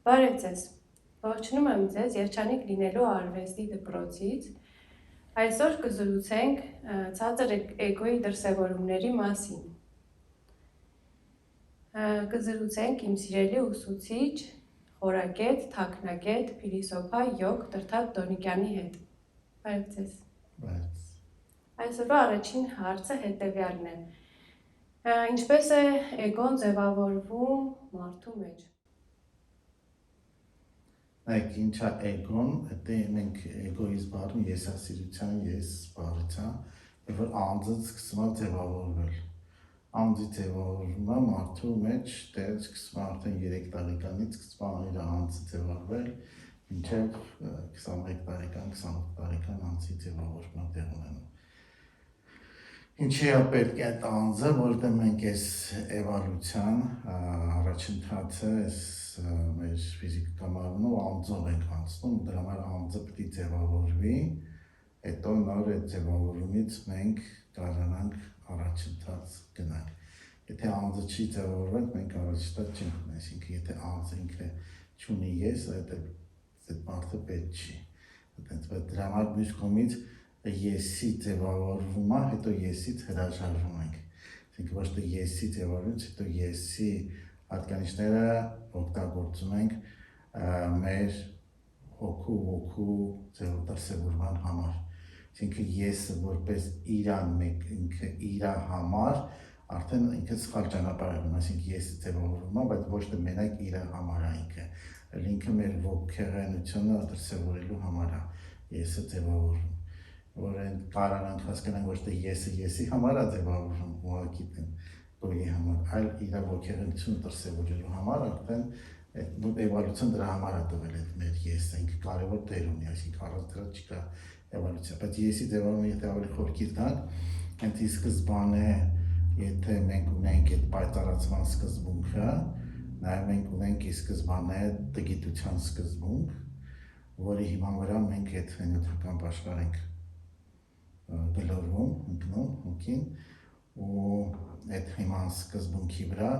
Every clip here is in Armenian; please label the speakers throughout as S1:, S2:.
S1: Բարև ձեզ, ողջունում եմ ձեզ երջանիկ լինելու արվեստի դպրոցից։ Այսօր կզրուցենք ցածր էգոյի դրսևորումների մասին։ Կզրուցենք իմ սիրելի ուսուցիչ, խորագետ, թաքնագետ, փիլիսոփա Յոգ Տրթատ Դոնիկյանի հետ։ Բարև ձեզ։ Այսօրվա առաջին հարցը հետևյալն է. ինչպես է էգոն ձևավորվում մարդու մեջ։
S2: Նայեք, ինչ է էգոն, դա մենք էգոյից բառն եսասիրության ես բառից է, երբ որ անձը սկսում է ձևավորվել։ Անձի ձևավորումը մարդու մեջ դեռ սկսում է արդեն 3 տարեկանից սկսում է իր անձը ձևավորվել, մինչև 21 տարեկան, 28 տարեկան անձի ձևավորումը տեղ ունենում։ Ինչի է պետք այդ անձը, որտեղ մենք այս էվոլյուցիան առաջընթացը մեր ֆիզիկական մարմնում անձով ենք անցնում, դրա համար անձը պետք է ձևավորվի, հետո նոր այդ ձևավորումից մենք կարողանանք առաջընթաց գնանք։ Եթե անձը չի ձևավորվել, մենք առաջընթաց չենք գնա, այսինքն եթե անձը ինքը չունի ես, այդ մարդը պետք չի։ Դրա համար մյուս կողմից եսի ձևավորումը, հետո եսից հրաժարվում ենք։ Այսինքն ոչ թե եսի ձևավորումից, հետո եսի հատկանիշները օգտագործում ենք մեր հոգու դրսևորման համար։ Այսինքն եսը որպես ինքը իր համար արդեն ինքը սխալ ճանապարհ է գնում, այսինքն եսը ձևավորվում է, բայց ոչ թե մենակ իր համար է ինքը մեր ոգեղենությունը դրսևորելու համար է եսը ձևավորվում։ Որ այն կարողանանք հասկանանք ոչ թե եսը եսի համար է ձևավորվում, ուղղակի գոյի համար, այլ իր ոգեղենությունը դրսևորելու համար արդեն էվոլյուցիան դրա համար է տվել այդ մեր եսը, ինքը կարևոր դեր ունի, այսինքն առանց դրա չկա էվոլյուցիա, բայց եսի ձևավորումը եթե ավելի խորքից գանք, այդ ի սկզբանե եթե մենք ունենք այդ պայծառացման սկզբունքը, նաև մենք ունենք ի սկզբանե տգիտության սկզբունք, որի հիման վրա մենք այդ հնյութական աշխարհ ենք գլորվում, ընկնում հոգին, ու այդ հիման սկզբունքի վրա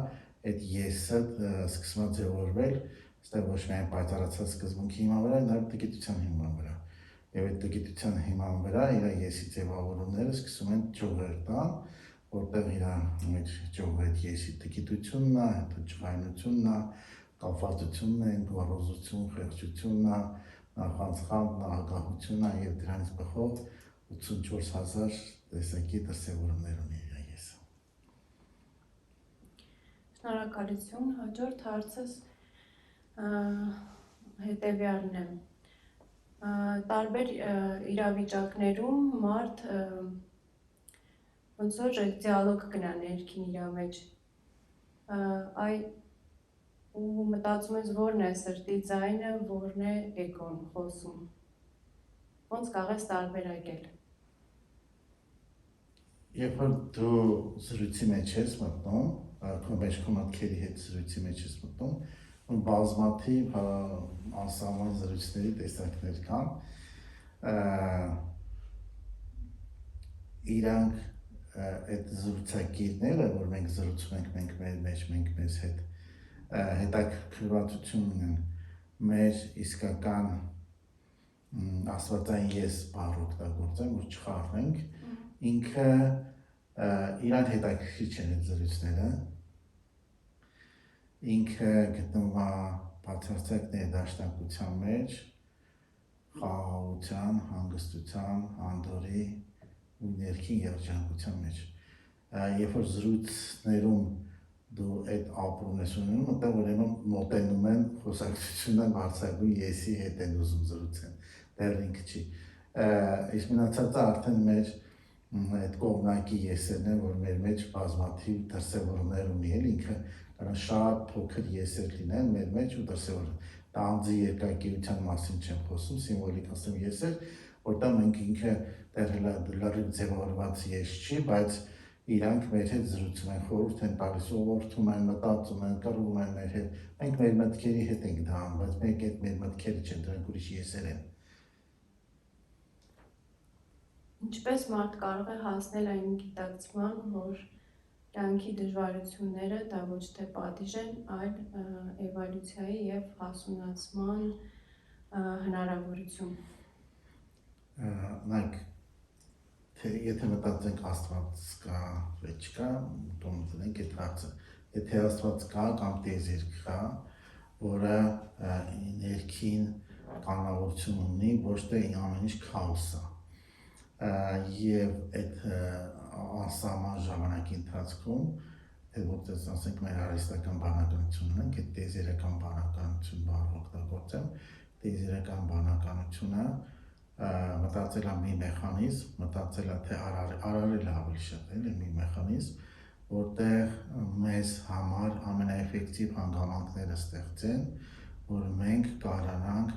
S2: այդ եսը սկսում է ձևորվել, այստեղ ոչ միայն պայծառացած սկզբունքի հիման վրա, նաև տգիտության հիման վրա։ Եվ այդ տգիտության հիման վրա իր եսի ձևավորումները սկսում են ճյուղեր տալ, որտեղ իր մեջ ճյուղը այդ եսի տգիտությունն է, հետո ջղայնությունն է, կապվածությունն է, գոռոզություն, խեղճությունն է, նախանցանք, ագահությունն է եւ դրանից բխող 84,000 տեսակի դրսևորումներ ունի իր եսը։
S1: Շնորհակալություն, հաջորդ հարցս հետևյալն է. տարբեր իրավիճակներում մարդ ոնց որ դիալոգ կնա ներքին իր մեջ, ու մտածում ես որն է սրտի ձայնը, որն է էգոն խոսում, ոնց կարող ես տարբերակել։
S2: Երբ որ դու զրույցի մեջ ես մտնում, քո մտքերի հետ զրույցի մեջ ես մտնում, բազմաթիվ անսահման զրույցների տեսակներ կան, իրանք այդ զրուցակիրները, որ մենք զրուցում ենք մենք մեր մեջ, մենք մեզ հետ, հետաքրքրվածություն ունեն մեր իսկական աստվածային ես բառ օգտագործեմ, որ չխառնենք, ինքը իրան հետաքրքիր չեն այդ զրույցները, ինքը գտնվում է բացարձակ ներդաշնակության մեջ, խաղաղության, հանգստության, անդորրի ու ներքին երջանկության մեջ։ Երբ որ զրույցներում դու այդ ապրում ես ունենում, այդտեղ ուրեմն մոտենում են խոսակցությունը բարձրագույն եսի հետ են ուզում զրուցեն, դեռ ինքը չի։ Իսկ մնացածը արդեն մեր այդ կողմնակի եսերն են, որ մեր մեջ բազմաթիվ դրսևորումներ ունի, ինքը կարող շատ փոքր եսեր լինեն մեր մեջ ու դրսևորեն։ Դա անձի երկակիության մասին չեմ խոսում, սիմվոլիկ ասեմ եսեր, որտեղ մենք ինքը դեռ լրիվ ձևավորված ես չի, բայց իրանք մեր հետ զրուցում են, խորհուրդ են տալիս, ուղղորդում են, մտածում են, կռվում են մեր հետ, մենք մեր մտքերի հետ ենք դառնում, բայց մենք այդ մեր մտքերը չեն, դրանք ուրիշ եսեր են։
S1: Ինչպես մարդ կարող է հասնել այն գիտակցման, որ կյանքի դժվարությունները դա ոչ թե պատիժ են, այլ էվոլյուցիայի եւ հասունացման հնարավորություն։
S2: Նայեք, թե եթե մտածենք Աստված կա, թե չկա, դոնենք այդ հարցը։ Եթե Աստված կա կամ տիեզեր կա, որը ներքին կանոնավորություն ունի, ոչ թե ամեն ինչ քաոս է։ Եվ այդ անսահման ժամանակի ընթացքում, թե որտեղ ասենք մեր արհեստական բանականությունն ենք, այդ տիեզերական բանականություն բառը օգտագործեմ, տիեզերական բանականությունը մտածել է մի մեխանիզմ, մտածել է թե արարել ավելի շատ էլի մի մեխանիզմ, որտեղ մեզ համար ամենաէֆեկտիվ հանգամանքները ստեղծեն, որ մենք կարողանանք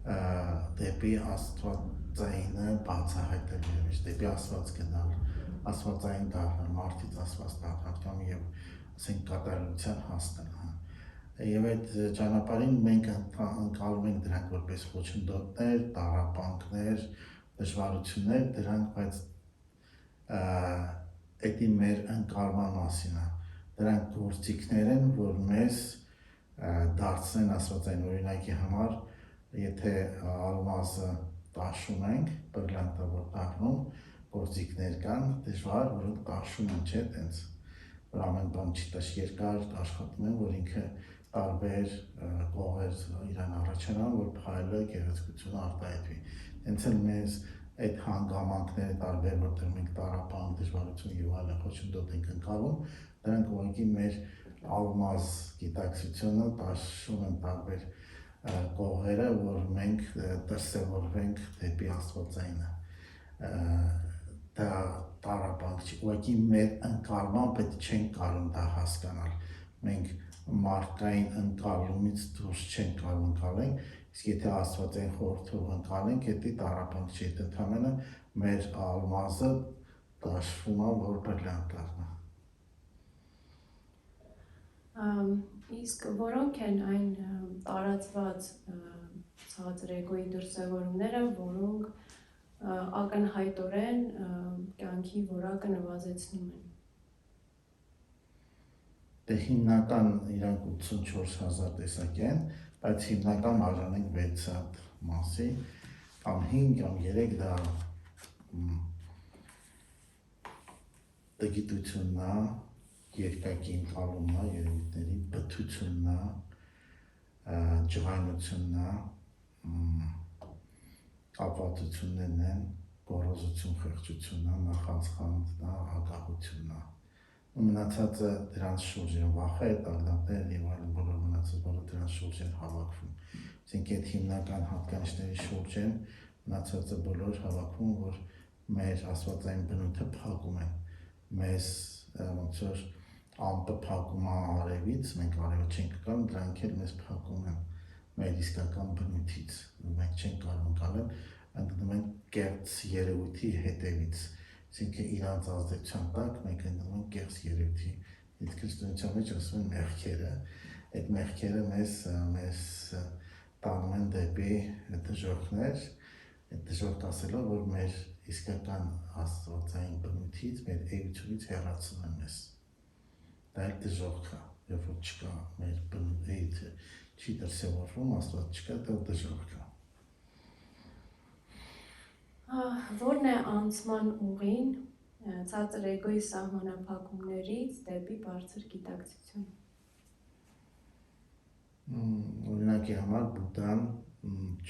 S2: դեպի Աստվածայինը բացահայտել երևի, դեպի Աստված գնալ, Աստվածային դառնալ, մարդից Աստված դառնալ կամ եւ ասենք կատարելության հասնել։ Եվ այդ ճանապարհին մենք ընկալում ենք դրանք որպես խոչընդոտներ, տառապանքներ, դժվարություններ, դրանք, բայց դա մեր ընկալման մասին է։ Դրանք գործիքներ են, որ մեզ դարձնեն Աստվածային օրինակի համար, եթե ալմազը տաշում ենք, բրիլիանտը որ դառնում, գործիքներ կան, դժվար, որոնք տաշում են, չէ՞, տենց, որ ամեն բան չի տաշ երկար աշխատում են, որ ինքը տարբեր կողեր իրան առաջանան, որ փայլը գեղեցկությունը արտահայտվի։ Հենց էլ մեզ այդ հանգամանքները տարբեր, որտեղ մենք տառապանք, դժվարություն եւ այլն խոչընդոտ ենք ընկալում, դրանք ուղղակի մեր ալմազ գիտակցությունը տաշում են տարբեր կողերը, որ մենք դրսևորվենք դեպի Աստվածայինը։ Դա տառապանք չի, ուղղակի մեր ընկալման պետք չենք կարող դա հասկանալ։ Մենք մարդկային ընկալումից դուրս չենք կարող ընկալենք, իսկ եթե Աստվածային խորհրդով ընկալենք, դա տառապանք չի, դա ընդհանրապես մեր ալմազը դաշվում է, որ բրիլիանտ դառնա։
S1: Իսկ որոնք են այն տարածված ցածր էգոյի դրսևորումները, որոնք ակնհայտորեն կյանքի որակը նվազեցնում են։
S2: Դե հիմնական իրանք 84,000 տեսակ են, բայց հիմնական բաժանենք 6 հատ մասի, կամ 5 կամ 3 դա տգիտությունն է, երկակի ընկալումն է, երևույթների բթությունն է, ջղայնությունն է, կապվածություններն են, գոռոզություն, խեղճությունն է, նախանցքանդն է, ագահությունն է։ Մնացածը դրանց շուրջ են վախեր, տագնապներ եւ այլն, բոլոր մնացած բոլոր դրանց շուրջ են հավաքվում։ Այսինքն այդ հիմնական հատկանիշների շուրջ են մնացածը բոլոր հավաքվում, որ մեր աստվածային բնույթը փակում են։ Մեզ ոնց որ ամպը փակում է արևից, մենք արևը չենք կարող, դրանք էլ մեզ փակում են մեր իսկական բնույթից։ Մենք չենք կարող ընկալել, ընկնում ենք կեղծ երևույթի հետևից։ Այսինքն իրանց ազդեցության տակ մենք ընկնում ենք կեղծ երևույթի։ Իսկ քրիստոնեության մեջ ասում են մեղքերը, այդ մեղքերը մեզ տանում են դեպի դժոխքներ, այդ դժոխք ասելով, որ մեր իսկական աստվածային բնույթից, մեր էությունից հեռացնում են մեզ։ Դա էլ դժոխք է, երբ որ չկա մեր բնույթը, չի դրսևորվում, Աստված չկա, դա դժոխք է։
S1: Որն է անցման ուղին ցածր էգոյի սահմանափակումներից դեպի բարձր գիտակցություն։
S2: Օրինակի համար Բուդդան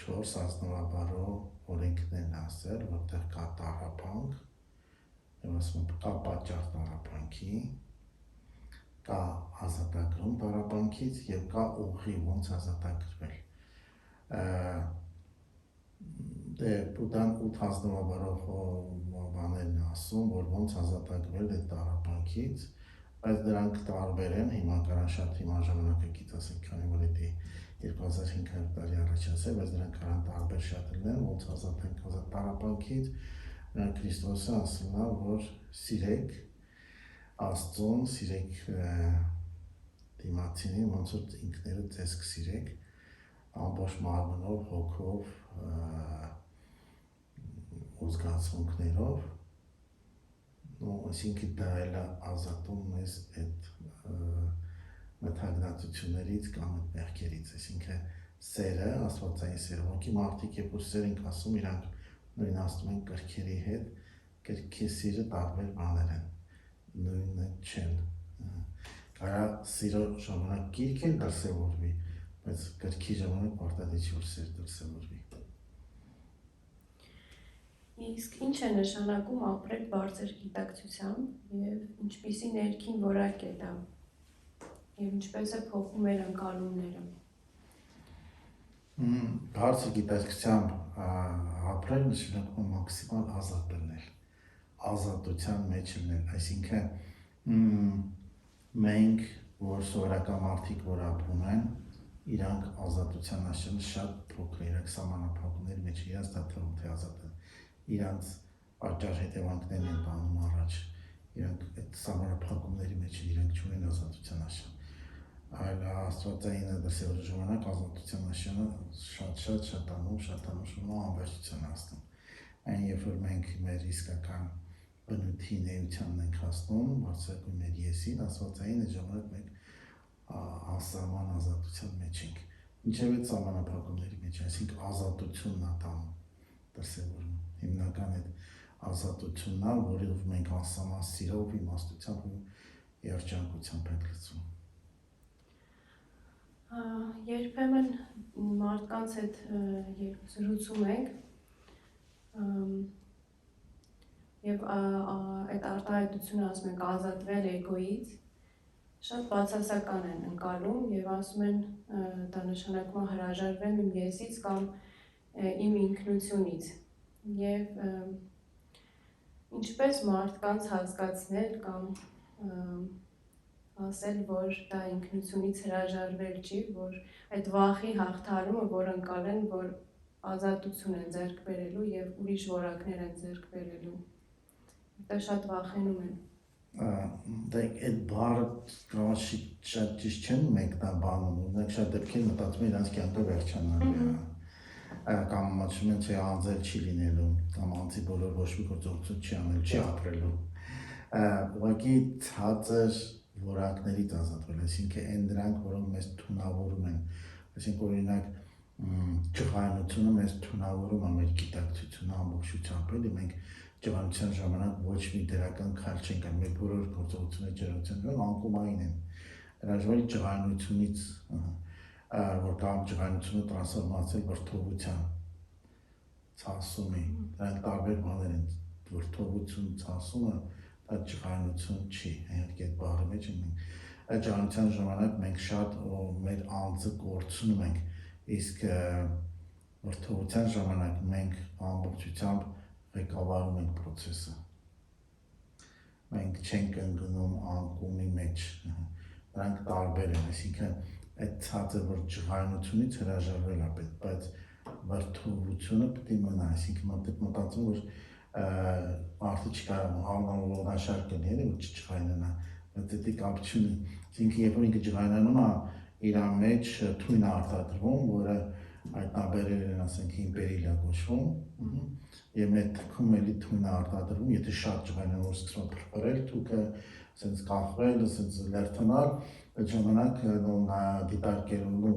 S2: 4 ազնվաբարով օրենքներն ասել, որտեղ կա տառապանք, եւ ասում են կա պատճառ տառապանքի, կա ազատագրում տառապանքից եւ կա ուղի ոնց ազատագրվել։ Դե Բուդդան 8 ազնվաբարով բաներն ասում, որ ոնց ազատագրվել այդ տառապանքից, բայց դրանք տարբեր են, հիմա կարան շատ հիմա ժամանակակից ասենք, քանի որ դա 2500 տարի առաջ ասել, բայց դրանք կարան տարբեր շատ լինեն, ոնց ազատենք ազատ տառապանքից, Քրիստոսը ասում է, որ սիրեք Աստծուն, սիրեք դիմացինին, ոնց որ ինքներդ ձեզ կսիրեք, ամբողջ մարմնով, հոգով, ու զգացմունքներով, այսինքն դա էլ է ազատում մեզ այդ մթագնացություններից կամ այդ մեղքերից, այսինքն սերը, աստվածային սերը, ոնքի մարդիկ երբ որ սեր ենք ասում, իրանք նույն ասում են կրքերի հետ, կրքի սիրը տարբեր բաներ են, նույնը չեն, կարա սիրո ժամանակ գիրք են դրսևորվի, բայց կրքի ժամանակ պարտադիր որ սեր դրսևորվի։
S1: Իսկ ինչ է նշանակում ապրել բարձր գիտակցությամբ եւ ինչպիսի ներքին որակ է դա եւ ինչպես է փոխում մեր ընկալումները։
S2: Բարձր գիտակցությամբ ապրել նշանակում մաքսիմալ ազատ լինել, ազատության մեջ լինել, այսինքն մենք, որ սովորական մարդիկ, որ ապրում են, իրանք ազատության աշխարհը շատ փոքր է, իրանք սահմանափակումների մեջ իրաց դա թվում թե ազատ են, իրանք պատճառ հետևանքներն են տանում առաջ, իրանք այդ սահմանափակումների մեջ իրանք չունեն ազատության աշխարհ, այլ աստվածային դրսևորելու ժամանակ ազատության աշխարհը շատ շատանում անվերջության հասնում, այն երբ որ մենք մեր իսկական բնույթի նեությանն ենք հասնում, բարձրակույն մեր եսին, աստվածային այդ ժամանակ մենք անսահման ազատության մեջ ենք, ինչև այդ սահմանափակումների մեջ, այսինքն ազատությունն է տանում դրսևորում, հիմնական այդ ազատությունն է, որով մենք անսահման սիրով, իմաստությամբ ու երջանկությամբ ենք լցվում։
S1: Երբեմն մարդկանց հետ երբ զրուցում ենք եւ այդ արտահայտությունը ասում ենք ազատվել էգոից, շատ բացասական են ընկալում եւ ասում են դա նշանակում է հրաժարվեմ իմ եսից կամ իմ ինքնությունից եւ ինչպես մարդկանց հասկացնել կամ ասել, որ դա ինքնությունից հրաժարվել չի, որ այդ վախի հաղթարումը, որ ընկալեն, որ ազատություն են ձեռք բերելու եւ ուրիշ որակներ են ձեռք բերելու։ Դա շատ վախենում են։
S2: Դա այդ բառը շատ ճիշտ չեն մենք դա բանում, ունենք շատ դեպքեր մտածում են իրանց կյանքը վերջանալու է, կամ մտածում են թե անձել չի լինելու, կամ անձի բոլոր ոչ մի գործողություն չի անել, չի ապրելու։ Ուղղակի ցածր որակներից ազատվել, այսինքն այն դրանք, որոնք մեզ թունավորում են, այսինքն օրինակ ջղայնությունը մեզ թունավորում է մեր գիտակցությունը ամբողջությամբ, էլի մենք ջղայնության ժամանակ ոչ մի դրական քայլ չենք անում, մեր բոլոր գործողությունները ջղայնության անկումային են, հրաժարվել ջղայնությունից, որ կամ ջղայնությունը տրանսֆորմացիալ վրդովության, ցանսումի, դրանք տարբեր բաներ են, վրդովություն, ցանսումը դա ջղայնություն չի, իհարկե այդ բառի մեջ ենք, այդ ջղայնության ժամանակ մենք շատ մեր անձը կորցնում ենք, իսկ վրդովության ժամանակ մենք ամբողջությամբ ղեկավարում ենք process-ը, մենք չենք ընկնում անկումի մեջ, դրանք տարբեր են, այսինքն այդ ցածր որ ջղայնությունից հրաժարվել է պետք, բայց վրդովությունը պետք է մնա, այսինքն մտածում որ մարդը չկարողանա անանշարք կլինի, էլի որ չջղայնանա, բայց դա կապ չունի, այսինքն երբ որ ինքը ջղայնանում է, իր մեջ թույն է արտադրվում, որը հայտնաբերել են, ասենք իմպերիլ է կոչվում, եւ մեր թքում էլի թույն է արտադրվում, եթե շատ ջղայնան որ սկսում է փրփրել, թուքը ասենց կախվել, ասենց լերթանալ, այդ ժամանակ դիտարկելու,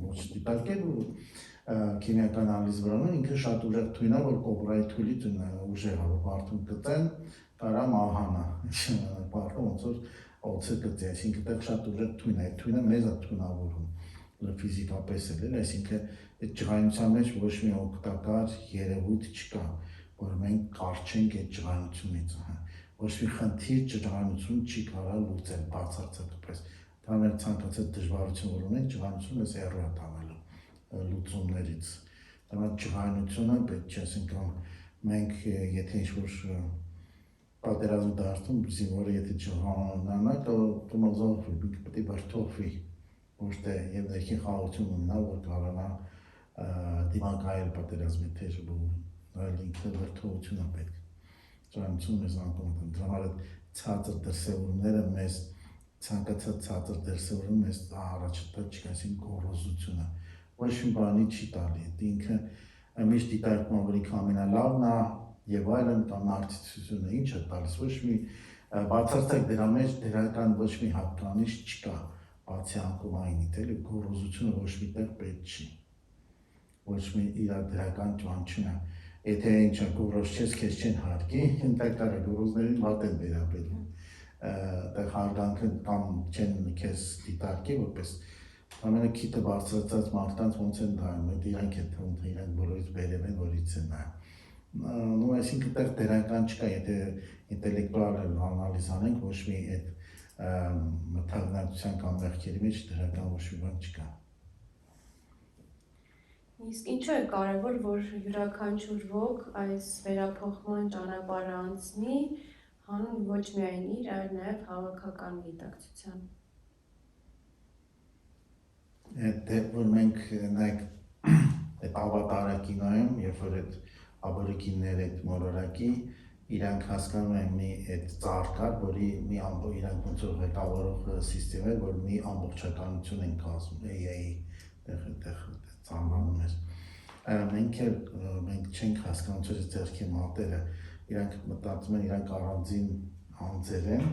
S2: ոչ դիտարկել ու քիմիական անալիզ վրանում ինքը շատ ուժեղ թույն է, որ կոբրայի թույլից ուժեղ է, որ մարդուն գտեն, կարա մահանա, մարդը ոնց որ օձը գծի, այսինքն դա շատ ուժեղ թույն է, այդ թույնը մեզ է թունավորում, ֆիզիկապես էլ, այսինքն այդ ջղայնության մեջ ոչ մի օգտակար երևույթ չկա, որ մենք կարճենք այդ ջղայնությունից, ոչ մի խնդիր ջղայնություն չի կարող լուծել բացարձակապես, դա մեր ցանկացած դժվարություն որ ունենք, ջղայնությունը մեզ հեռու է տանելու լուծումներից, դա ջղայնությունը պետք չէ, ասենք մենք եթե ինչ-որ պատերազմ դարձում, զինվորը եթե ջղայնանա, կմազողվի, պետք է վրդովվի, ոչ թե եւ ներքին խաղաղություն ունենա, որ կարողանա դիմակայել պատերազմի թեժը, այլ ինքը վրդովությունը պետք, ջղայնությունը մեզ անկում է, դրա համար ցածր դրսևորումները մեզ ցանկացած ցածր դրսևորում մեզ առաջատար չկա, այսինքն գոռոզությունը, ոչ մի բանի չի տալի, ինքը միշտ դիտարկում որ ինքը ամենալավն է, եւ այլն կամ նարցիսզությունը ինչ է տալիս, ոչ մի բացարձակ դրա մեջ դրական ոչ մի հատկանիշ չկա, բացի անկումայինից, էլի գոռոզությունը ոչ միտեղ պետք չի, ոչ մի իր դրական ճան չունի, եթե ինչա գոռոզ չես, քեզ չեն հարգի, ինտերկարը գոռոզներին վատ են վերաբերվում, դեռ հարգանքը կամ չեն քեզ դիտարկի, որպես ամենաքիթը բարձրացած մարդկանց ոնց են նայում, այդ իրանք է թվում, թե իրանք բոլորից վերև են, որից են նայում։ Ну, այսինքն դեռ դրական չկա, եթե ինտելեկտուալ անալիզ անենք, ոչ մի այդ մթագնացության կամ մեղքերի մեջ դրական ոչ մի բան չկա։
S1: Իսկ ինչու է կարևոր, որ յուրաքանչյուր ոք այս վերափոխման ճանապարհը անցնի, հանուն ոչ միայն իր, այլ նաև հավաքական գիտակցության։
S2: Այդ որ մենք նայեք այդ ավատարը կինոյում, երբ որ այդ աբորիգինները այդ մոլորակի իրանք հասկանում են մի այդ ծառ կար, որի մի իրանք ոնց որ ղեկավարող սիստեմ էր, որ մի ամբողջականություն են կազմում, այդտեղ ծանրանում էր։ Մենք չենք հասկանում, որ ձեռքի մատերը իրանք մտածում են իրանք առանձին անձեր են,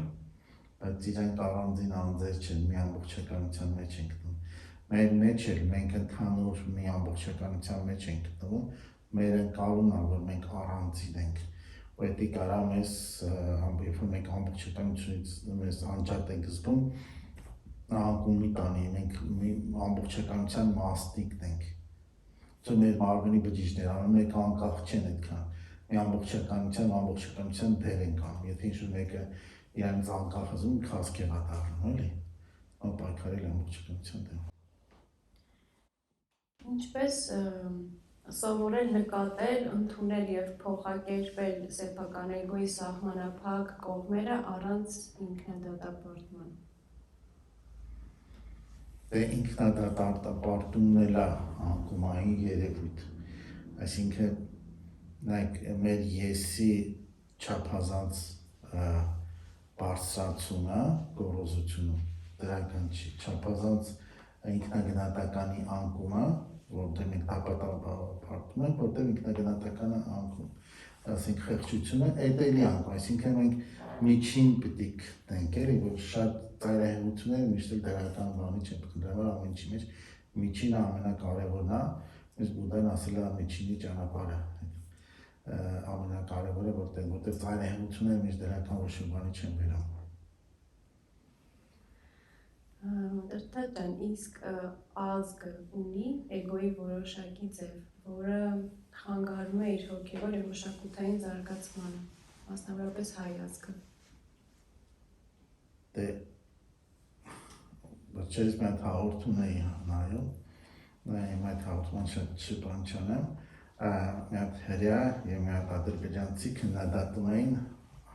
S2: բայց իրանք առանձին անձեր չեն, մի ամբողջականության մեջ են գտնում։ Մեր մեջ էլ մենք ընդհանուր մի ամբողջականության մեջ ենք գտնվում, մեր ընկալումն է, որ մենք առանձին ենք, ու դա կարա մեզ, երբ որ մենք ամբողջականությունից մեզ անջատ ենք զգում, անկումի տանի, մենք մի ամբողջականության մասնիկն ենք, որ մեր մարմնի բջիջներ անում, մեկ անկախ չեն այդքան, մի ամբողջականության դեր ենք անում, եթե ինչ-որ մեկը իրանից անկախ զգում, քասքեղ է դառնում, էլի, պայքարել ամբողջականության դեմ։
S1: Ինչպես սովորել նկատել, ընդունել և փոխակերպել սեփական էգոյի սահմանափակ կողմերը առանց ինքնադատապարտման։
S2: Դե ինքնադատապարտումն էլ է անկումային երևույթ, այսինքն նայեք մեր եսի չափազանց բարձրացումը, գոռոզությունը դրական չի, չափազանց ինքնագնահատականի անկումը, որտեղ մենք դատապարտում ենք, որտեղ ինքնագնահատականը անկում, ասենք խեղճությունը, այդ էլի անկում, այսինքն մենք միջին պիտի գտնենք, էլի, որ շատ ծայրահեղությունները միշտ էլ դրական բանի չեն պիտի, դրա համար ամեն ինչի մեջ միջինը ամենակարևորն է, ես Բուդդան ասել է միջինի ճանապարհը, ամենակարևորը, որտեղ ծայրահեղությունները միշտ դրական ոչ մի բանի չեն վերում։
S1: Դրդա ջան, իսկ ազգը ունի էգոյի որոշակի ձև, որը խանգարում է իր հոգևոր և մշակութային զարգացմանը, մասնավորապես հայ ազգը։
S2: Դե վերջերս մի հատ հաղորդում էի նայում, իմ այդ հաղորդման շատ բան չանեմ, մի հատ հրեա և մի հատ ադրբեջանցի քննադատում էին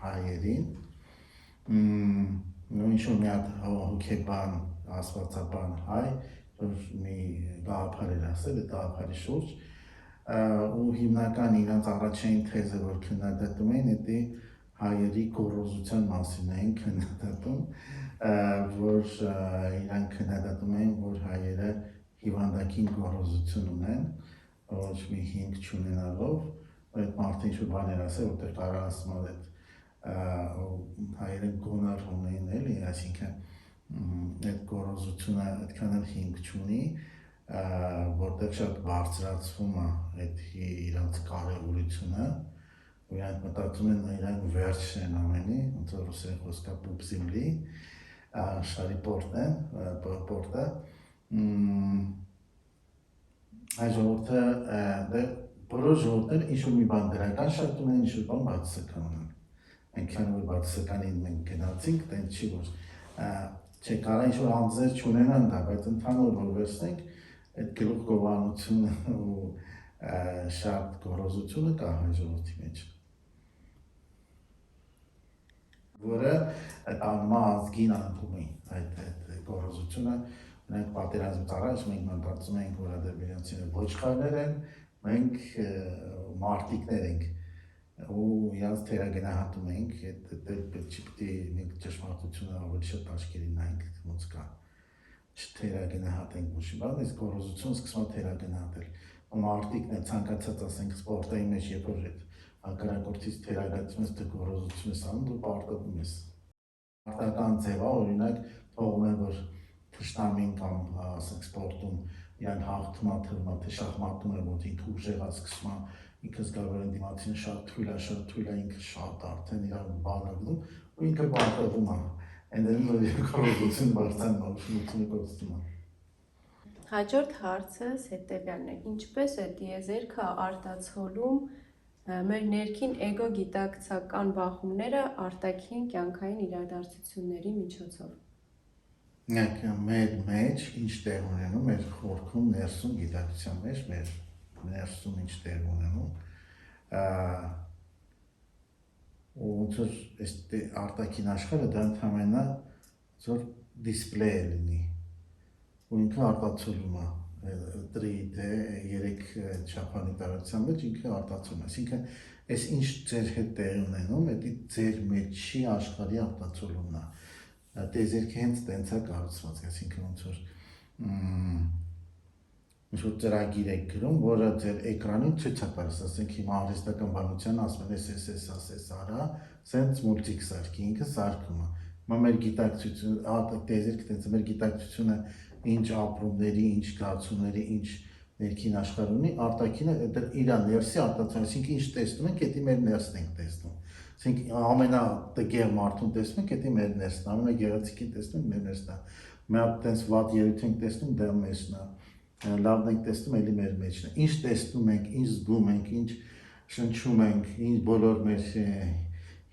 S2: հայերին, ու ինչ-որ մի հատ հոգեբան, աստվածաբան հայ, որ մի գաղափար էր ասել, այդ գաղափարի շուրջ, ու հիմնական իրանց առաջին թեզը, որ քննադատում էին, դա հայերի գոռոզության մասին էին քննադատում, որ իրանք քննադատում էին, որ հայերը հիվանդագին գոռոզություն ունեն, ոչ մի հիմք չունենալով, այդ մարդը ինչ-որ բան էր ասել, որտեղ կարա ասում էր հայերը գոնար ունեն, էլի, այսինքն այդ գոռոզությունը այդքան էլ հիմք չունի, որտեղ շատ բարձրացվում է այդ իրանց կարևորությունը, ու իրանք մտածում են իրանք վերջն են ամենի, ոնց որ ռուսերեն խոսքա պուպ զիմլի, շարի պորտը, այս ժողովուրդը, բոլոր ժողովուրդները ինչ-որ մի բան դրական շատ ունեն, ինչ-որ բան բացասական ունեն, այնքան որ բացասականին մենք գնացինք, տենց չի որ չէ կարա ինչ-որ անձեր չունենան դա, բայց ընդհանուր որ վերցնենք, այդ գլուխ գովանությունը ու շատ գոռոզությունը կա հայ ժողովրդի մեջ, որը տանում է ազգին անկումի, այդ գոռոզությունը, մենք պատերազմից առաջ մենք մտածում ենք, որ ադրբեջանցիները ոչխարներ են, մենք մարտիկներ ենք, ու իրանց թերագնահատում ենք, պետք չի մենք ճշմարտությունը ավելի շատ աչքերի նայենք, ոնց կա, չթերագնահատենք ոչ մի բան, իսկ գոռոզությունը սկսում է թերագնահատել, ու մարտիկն է ցանկացած ասենք սպորտային մեջ, երբ որ հակառակորդից թերագացում ես, դու գոռոզություն ես անում, դու պարտվում ես։ Արտական ձևը օրինակ թողում են, որ թշնամին կամ ասենք սպորտում իրան հաղթում է, թվում է, թե շախմատում է, որ ինքը ուժեղա սկսում է, ինքը զգալու է դիմացին շատ թույլ է, ինքը շատ արդեն իրան բանալում ու ինքը պարտվում է։ Այնտեղից որ գոռոզություն բարձրանում է, ուշադրությունը կորցնում է։
S1: Հաջորդ հարցս հետևյալն է. ինչպես է տիեզերքը արտացոլում մեր ներքին էգո գիտակցական բախումները արտաքին կյանքային իրադարձությունների միջոցով։
S2: Մեր մեջ ինչ տեղ ունենում, մեր խորքում ներսում գիտակցության մեջ, մեր ներսում ինչ տեղ ունենում, ու ոնց որ այս արտաքին աշխարհը դա ընդհանրապես ոնց որ դիսպլեյ է լինի, ու ինքը արտացոլում է 3D 3 չափանի տարածության մեջ ինքը արտացոլում է, այսինքն այս ինչ ձեր հետ տեղի ունենում, դա ձեր մեջի աշխարհի արտացոլումն է։ Տիեզերքը հենց տենց է կառուցված, այսինքն ոնց որ ծրագիր եք գրում, որը ձեր էկրանին ցույց է տալիս, ասենք հիմա արհեստական բանության ասում են էս արա, սենց մուլտիկ սարքի, ինքը սարքում է։ Հիմա մեր գիտակցությունը, տիեզերքը տենց է, մեր գիտակցությունը ինչ ապրումների, ինչ զգացումների, ինչ ներքին աշխարհ ունի, արտաքինը իր ներսի արտացոլում, այսինքն ինչ տեսնում ենք, դա մեր ներսն ենք տեսնում։ Այսինքն ամենատգեղ մարդուն տեսնում ենք, դա մեր ներսն է, ամենագեղեցիկին տեսնում ենք, մեր ներսն է։ Մի հատ տենց վատ երևույթ ենք տեսնում, դա մեջն է։ Լավն ենք տեսնում, էլի մեր մեջն է։ Ինչ տեսնում ենք, ինչ զգում ենք, ինչ շնչում ենք, ինչ բոլոր մեր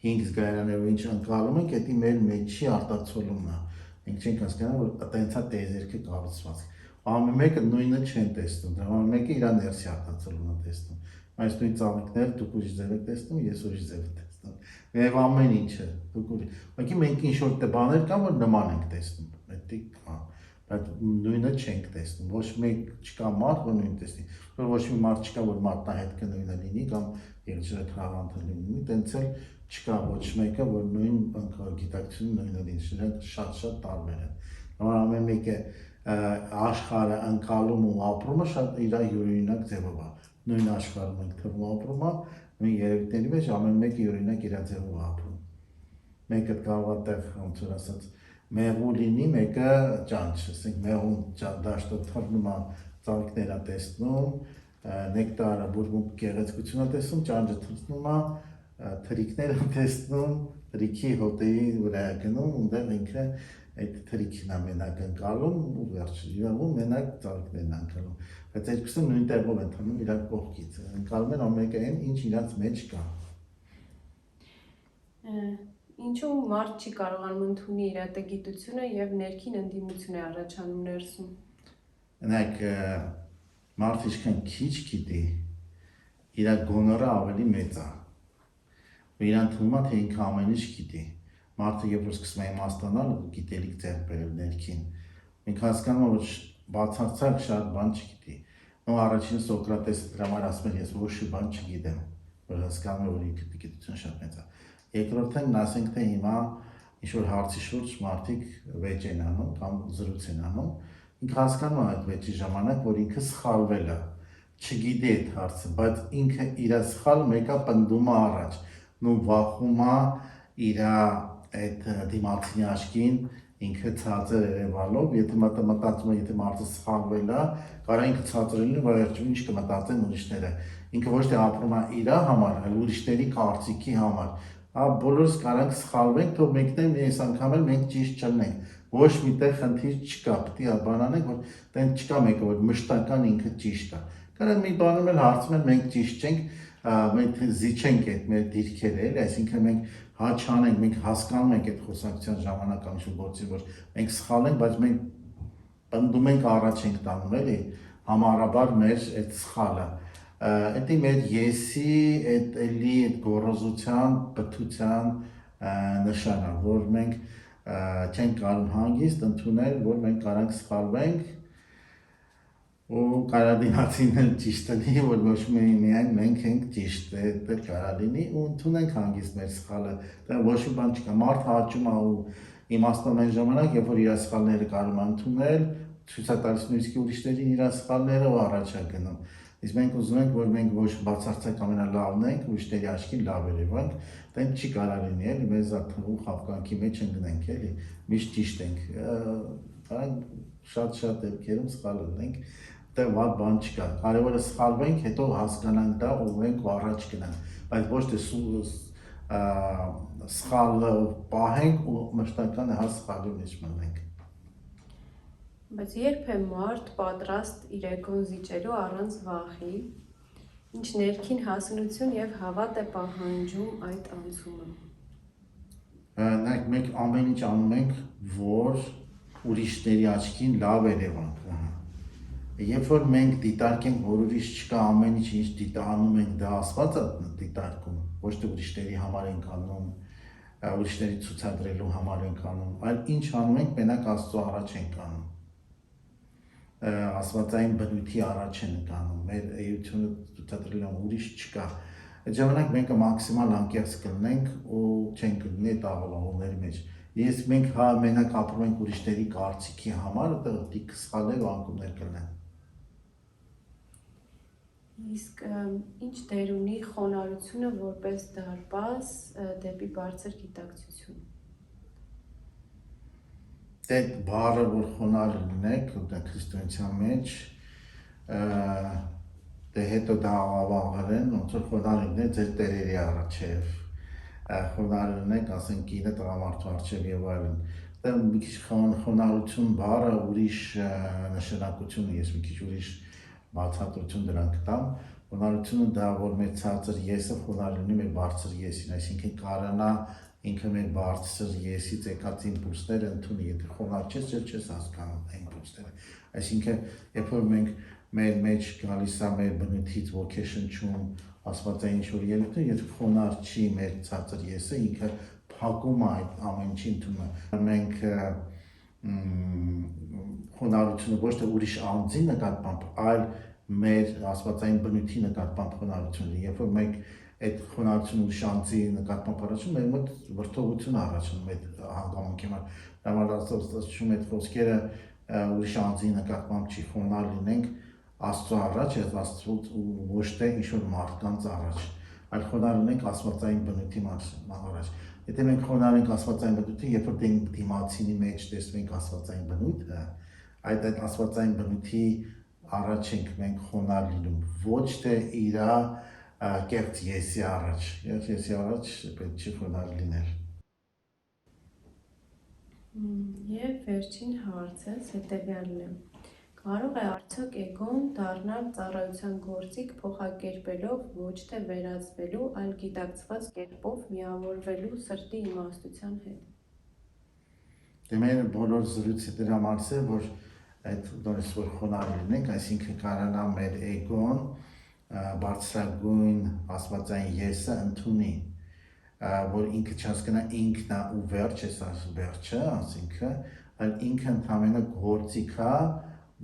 S2: 5 զգայարաններով ինչ ընկալում ենք, դա մեր մեջի արտացոլումն է։ Մենք չենք հասկանում, որ տենց է տիեզերքը կառուցված։ Ամեն մեկը նույնը չեն տեսնում, դա ամեն մեկը իր ներսի արտացոլումն է տեսնում։ Այս նույն ծաղիկները դուք ուրիշ ձև եք տեսնում, ես ուրիշ ձև եմ տեսնում։ Եվ ամեն ինչը դուք ուրիշ։ Ուղղակի մենք ինչ որ բաներ կան, որ նման ենք տեսնում։ Դա բայց նույնը չենք տեսնում։ Ոչ մեկ չկա մարդ, որ նույն տեսնի։ Որ ոչ մի մարդ չկա, որ մատնահետքը նույնը լինի կամ եղջերե թաղանթը լինի, տենց էլ չկա ոչ մեկը, որ նույն գիտակցությունը նույնը լինի, նրանք շատ տարբեր են։ Ամեն մեկը աշխարհը ընկալում ու ապրումը շատ իր յուրօրինակ ձևով է։ Նույն աշխարհում ենք թվում ապրում է, նույն երևույթների մեջ ամեն մեկը յուրօրինակ իր ձևով է ապրում։ Մեկը կարող է տեղ ոնց որ ասած մեղու լինի, մեկը ճանճ, ասենք մեղուն դաշտը թռնում է, ծաղիկներ է տեսնում, նեկտարը բուրբուն գեղեցկություն է տեսնում, ճանճը թռնում է, թրիկներ է տեսնում, թրիկի հոտերի վրա է գնում, ունդեղ ինքը այդ թրիկն է մենակ ընկալում ու վերջը իրավուն մենակ ծաղիկներն է ընկալում, բայց երկուսը նույն տեղով են թռնում իրար կողքից, ընկալում են ամեն մեկը այն, ինչ իրանց մեջ կա։
S1: Ինչու մարդ չի կարողանում ընդունի իր տգիտությունը եւ ներքին ընդդիմություն է առաջանում ներսում։
S2: Այնակ մարդ ինչքան քիչ գիտի, իր գոնորը ավելի մեծ է։ Ու իրան թվում է, թե ինքը ամեն ինչ գիտի։ Մարդը երբ որ սկսում է իմաստանալ ու գիտելիք ձեռք բերել ներքին, ինքը հասկանում է, որ բացարձակ շատ բան չգիտի։ Ու առաջինը Սոկրատեսը դրա համար ասում էր, ես ոչ մի բան չգիտեմ, որ հասկանում է, որ ինքը գիտությունը շատ մեծ է։ Երկրորդն ասենք թե հիմա ինչ որ հարցի շուրջ մարդիկ վեճ են անում կամ զրույց են անում, ինքը հասկանում է այդ վեճի ժամանակ, որ ինքը սխալվել է, չգիտի այդ հարցը, բայց ինքը իր սխալ մեկը պնդում է առաջ, ու վախում է իր այդ դիմացի աչքին ինքը ցածր երևալով, եթե մտածում է, եթե մարդը սխալվել է, կարող ինքը ցածր լինի, վերջում ինչ կմտածեն ուրիշները։ Ինքը ոչ թե ապրում է իր համար, այլ ուրիշների կարծիքի համար։ Բոլորս կարանք սխալվենք, թող մեկն այս անգամ էլ մենք ճիշտ չլինենք։ Ոչ միտեղ խնդիր չկա, պետք է բան անենք, որ տենց չկա մեկը, որ մշտական ինքը ճիշտ է։ Կարող մի բանում էլ հարցում են մենք ճիշտ չենք, մենք զիջենք այդ մեր դիրքերը, էլի, այսինքն մենք հաչ անենք, մենք հասկանում ենք այդ խոսակցության ժամանակ կամ ինչ-որ գործի, որ մենք սխալ ենք, բայց մենք պնդում ենք առաջ ենք տանում, էլի, համառաբար մեր այդ սխալը։ Դա մեր եսի այդ էլի այդ գոռոզության, բթության նշան է, որ մենք չենք կարող հանգիստ ընդունել, որ մենք կարանք սխալվենք ու կարող դիմացին էլ ճիշտ լինի, որ ոչ միայն մենք ենք ճիշտ, դա կարող լինի ու ընդունենք հանգիստ մեր սխալը, դա ոչ մի բան չկա, մարդը հաճում է ու իմաստուն այն ժամանակ, երբ որ իր սխալները կարող է ընդունել, ցույց է տալիս նույնիսկ ուրիշներին իր սխալները ու առաջ է գնում։ Իսկ մենք ուզում ենք, որ մենք ոչ բացարձակ ամենալավն ենք, ուրիշների աչքին լավ երևանք, դա չի կարող լինի, էլի մեզ աթվում խաբկանքի մեջ ընկնենք, էլի միշտ ճիշտ ենք։ Դա շատ դեպքերում սխալ ենք, դա վատ բան չկա։ Կարևորը սխալվենք, հետո հասկանանք դա, ուղենք ու առաջ գնանք, բայց ոչ թե սխալը պահենք ու մշտական սխալի մեջ մնանք։
S1: Բայց երբ է մարդ պատրաստ իր էգոն զիջելու առանց վախի, ինչ ներքին հասունություն եւ հավատ է պահանջում այդ անցումը։
S2: Նայեք, մենք ամեն ինչ անում ենք, որ ուրիշների աչքին լավ երևանք։ Երբ որ մենք դիտարկենք, որ ուրիշ չկա, ամեն ինչ անում ենք, դա Աստված է դիտարկում, ոչ թե ուրիշների համար ենք անում, ուրիշների ցուցադրելու համար ենք անում, այլ ինչ անում ենք, մենակ Աստծո առաջ ենք անում։ Աստվածային բնույթի առաջ ենք անում, մեր էությունը ցուցադրելու ուրիշ չկա։ Այդ ժամանակ մենք մաքսիմալ անկեղծ կլինենք ու չենք լինի այդ աղավաղումների մեջ։ Ես մենք մենակ ապրում ենք ուրիշների կարծիքի համար, դա դիք սխալներ ու անկումներ կլինեն։
S1: Իսկ ինչ դեր ունի խոնարհությունը որպես դարպաս դեպի բարձր գիտակցություն։
S2: Այդ բառը, որ խոնարհ լինեք, դա քրիստոնեության մեջ, դե հետո դա աղավաղել են, ոնց որ խոնարհ լինեք ձեր տերերի առջև, խոնարհ լինեք, ասենք կինը տղամարդու առջև եւ այլն։ Դա մի քիչ խոնարհություն բառը ուրիշ նշանակություն է, ես մի քիչ ուրիշ բացատրություն դրան կտամ։ Խոնարհությունը դա որ մեր ցածր եսը խոնարհ լինի մեր բարձր եսին, այսինքն կարողանա ինքը մեր բարձր եսից եկած իմպուլսները ընդունի, եթե խոնարհ չես, չես հասկանում այն իմպուլսները։ Այսինքն, երբ որ մենք մեր մեջ գալիս է մեր բնույթից ոգեշնչում աստվածային ինչ-որ ելույթը, եթե խոնարհ չի մեր ցածր եսը, ինքը փակում է այդ ամեն ինչի ընդունում։ Մենք խոնարհությունը ոչ թե ուրիշ անձի նկատմամբ, այլ մեր աստվածային բնույթի նկատմամբ խոնարհություն, երբ որ մենք այդ խոնարհությունը ուրիշ անձի նկատմամբ առաջանում, մեր մոտ վրդովություն առաջանում այդ հանգամանքի համար։ Համար Աստծո այդ խոսքերը ուրիշ անձի նկատմամբ չի, խոնարհ լինենք Աստծո առաջ, Աստծուց ու ոչ թե ինչ-որ մարդկանց առաջ, այլ խոնարհ լինենք աստվածային բնույթի առաջ։ Եթե մենք խոնարհ ենք աստվածային բնույթի, երբ որ դիմացինի մեջ տեսնենք աստվածային բնույթը, այդ աստվածային բնույթի առաջ ենք մենք խոնարհ լինում, ոչ թե իր կեղծ եսի առաջ, եսի առաջ պետք չի խոնարհ լինել։
S1: Եվ վերջին հարցս հետևյալն է. կարող է արդյոք էգոն դառնալ ծառայության գործիք փոխակերպելով ոչ թե վերածվելու, այլ գիտակցված կերպով միավորվելու սրտի իմաստության հետ։
S2: Դե մեր բոլոր զրույցները համարս է, որ այդ դուրս որ խոնարհ լինենք, այսինքն կարողանա մեր էգոն բարձրագույն աստվածային եսը ընդունի, որ ինքը չհասկանա ինքն է ու վերջ է, վերջը, ասինքն, այլ ինքը ընդհանրապես գործիք է,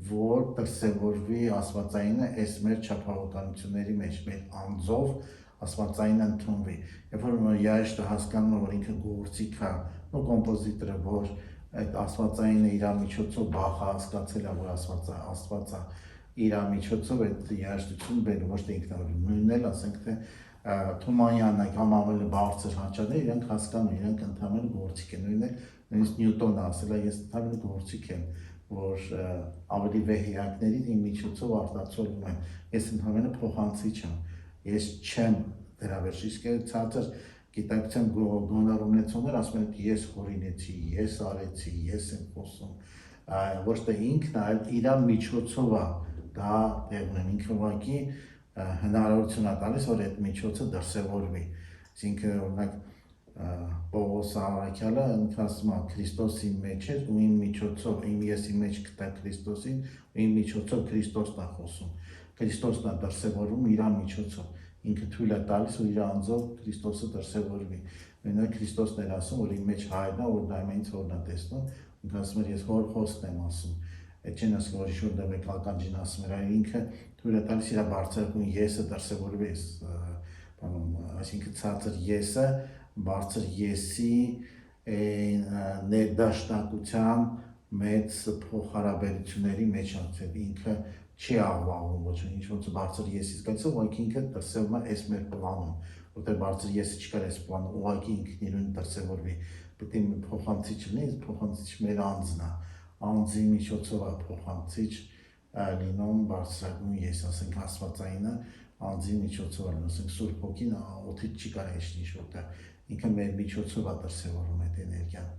S2: որ դրսևորվի աստվածայինը այս մեր չափավորությունների մեջ, մեր անձով աստվածայինը ընդունվի։ Երբ որ երաշտը հասկանում է, որ ինքը գործիք է, ու կոմպոզիտորը, որ այդ աստվածայինը իր միջոցով Բախը հասկացել է, որ Աստված է իր միջոցով այդ երաժշտությունը բերում, ոչ թե ինքնուրույն։ Նույնն էլ ասենք թե Թումանյանն կամ ավելի բարձր հանճարները իրենք հասկանում, իրենք ընդհանրապես գործիք են։ Նույնն է, նույնիսկ Նյուտոնը ասել է, ես ընդհանրապես գործիք եմ, որ ավելի վեհ իրավիճակների իմ միջոցով արտացոլվում եմ։ Ես ընդհանրապես փոխանցիչ եմ։ Ես չեմ դրա վերջ, իսկ ցածր գիտակցության գոնար ունեցողներ ասում են ես հորինեցի, ես արեցի, ես եմ խոսում, ոչ թե ինքն, այլ իր միջոցով է դա տեղ ունեն, ինքը ուղղակի հնարավորություն է տալիս, որ այդ միջոցը դրսևորվի։ Այսինքն օրինակ Պողոս Առաքյալը ասում է Քրիստոսի մեջ է ու իմ միջոցով, իմ եսի մեջ գտա Քրիստոսին, ու իմ միջոցով Քրիստոսն է խոսում։ Քրիստոսն է դրսևորվում իր միջոցով։ Ինքը թույլ է տալիս, որ իր անձով Քրիստոսը դրսևորվի։ Մենակ Քրիստոսն էր ասում, որ իմ մեջ հայրն է, որ դա ինձ հորն է տեսնում, ինքը ասում էր ես հոր խոսքն եմ ասում։ Այդ չեն ասում, որ ինչ-որ դեպք ականջին ասում էր, այլ ինքը թույլ է տալիս իր բարձրագույն եսը դրսևորվի, այսինքն ցածր եսը բարձր եսի ներդաշնակության մեծ փոխհարաբերությունների մեջ անցել, ինքը չի աղվաղում ոչ ինչ ոնց բարձր եսից գալիս, ուղղակի ինքը դրսևորում է այս մեր պլանում, որտեղ բարձր եսը չկար այս պլանը, ուղղակի ինքն իրեն դրսևորվի։ Պետք է փոխանցիչ լինի, փոխանցիչ մեր անձն է, անձի միջոցով է փոխանցիչ լինում բարձրագույն ես, ասենք աստվածայինը անձի միջոցով է լինում, ասենք Սուրբ Հոգին օդից չի կարող ինչ որտեղ, ինքը մեր միջոցով է դրսևորում այդ էներգիան,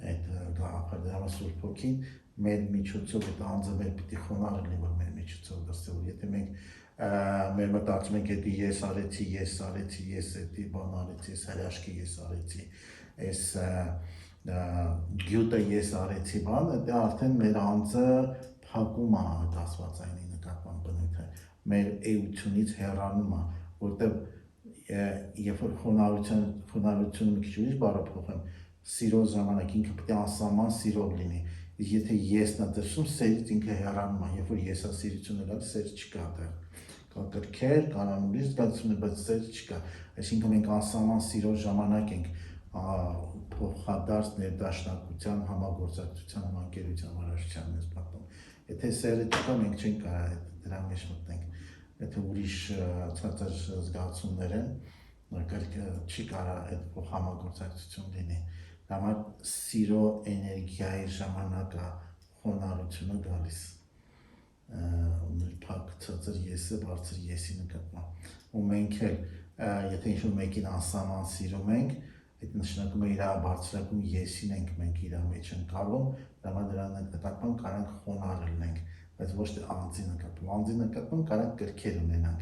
S2: այդ գաղափարը, դրա համար Սուրբ Հոգին մեր միջոցով այդ անձը մեր պիտի խոնարհ լինի, որ մեր միջոցով դրսևորի, եթե մենք մեր մտածում ենք էդի ես արեցի, ես էդի բան արեցի, ես հրաշքի ես արեցի, ես գյուտը ես արեցի բան, դա արդեն մեր անձը փակում է դասվածայինի նկատմամբ բնույթը, մեր էությունից հեռանում է, որտեղ երբ որ խոնարհությունը մի քիչ ուրիշ բառը փոխեմ, սիրո ժամանակ ինքը պետք է անսահման սիրով լինի, իսկ եթե եսն է դրսում, սերից ինքը հեռանում է, երբ որ եսասիրությունը գալիս, սեր չկա դեռ, կա կրքեր, կան ուրիշ զգացումներ, բայց սեր չկա, այսինքն մենք անսահման սիրո ժամանակ ենք փոխադարձ ներդաշնակության, համագործակցության, համակերության, վարաշության մեզ պատում։ Եթե սերը չկա, մենք չենք կարող դրա մեջ մտնենք, եթե ուրիշ ցածր զգացումներ են, չի կարող այդ համագործակցություն լինի։ Դա համար սիրո էներգիայի ժամանակը խոնարհությունը գալիս։ Փակ ցածր եսը բարձր եսի նկատմամբ։ Ու մենք էլ եթե ինչ-որ մեկին անսահման սիրում ենք, այդ նշանակում է իր բարձրագույն եսին ենք մենք իր մեջ ընկալում, դա համար դրա նկատմամբ կարանք խոնարհ լինենք, բայց ոչ թե անձի նկատմամբ։ Անձի նկատմամբ կարանք կրքեր ունենանք։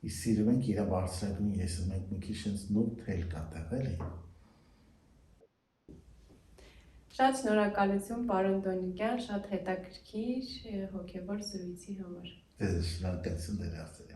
S2: Իսկ սիրում ենք իր բարձրագույն եսը, մենք մի քիչ sense նուրբ թել կա տեղ, էլի։
S1: Շատ շնորհակալություն, պարոն Դոնիկյան, շատ հետաքրքիր հոգևոր զրույցի համար։
S2: Ձեզ շնորհակալություն դեր ասել։